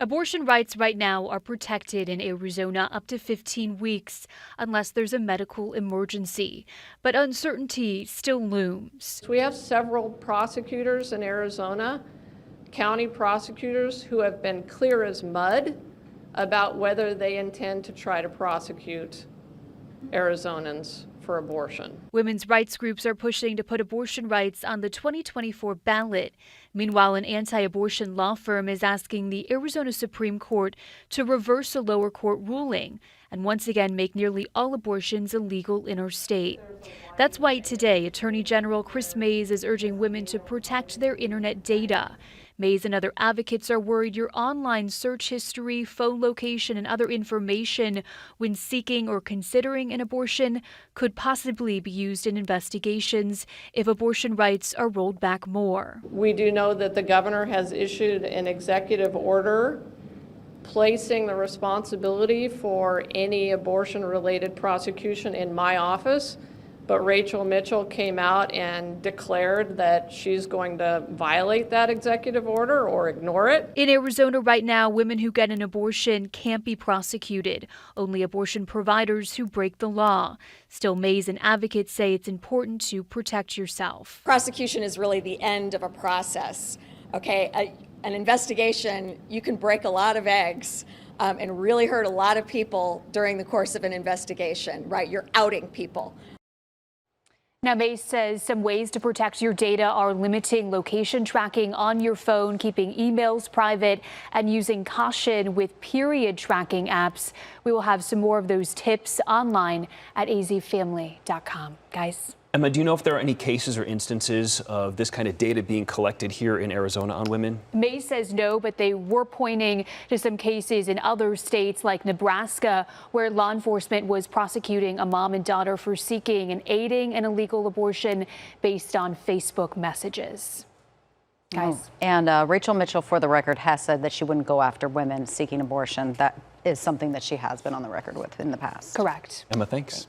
Abortion rights right now are protected in Arizona up to 15 weeks unless there's a medical emergency. But uncertainty still looms. We have several prosecutors in Arizona, county prosecutors, who have been clear as mud about whether they intend to try to prosecute Arizonans for abortion. Women's rights groups are pushing to put abortion rights on the 2024 ballot. Meanwhile, an anti-abortion law firm is asking the Arizona Supreme Court to reverse a lower court ruling and once again make nearly all abortions illegal interstate. That's why today, Attorney General Kris Mayes is urging women to protect their internet data. Mayes and other advocates are worried your online search history, phone location, and other information when seeking or considering an abortion could possibly be used in investigations if abortion rights are rolled back more. We do know that the governor has issued an executive order placing the responsibility for any abortion-related prosecution in my office. But Rachel Mitchell came out and declared that she's going to violate that executive order or ignore it. In Arizona right now, women who get an abortion can't be prosecuted. Only abortion providers who break the law. Still, Mayes and advocates say it's important to protect yourself. Prosecution is really the end of a process. Okay, an investigation, you can break a lot of eggs and really hurt a lot of people during the course of an investigation, right? You're outing people. Now, Mayes says some ways to protect your data are limiting location tracking on your phone, keeping emails private, and using caution with period tracking apps. We will have some more of those tips online at azfamily.com. Guys. Emma, do you know if there are any cases or instances of this kind of data being collected here in Arizona on women? Mayes says no, but they were pointing to some cases in other states like Nebraska, where law enforcement was prosecuting a mom and daughter for seeking and aiding an illegal abortion based on Facebook messages. Guys. And Rachel Mitchell, for the record, has said that she wouldn't go after women seeking abortion. That is something that she has been on the record with in the past. Correct. Emma, thanks.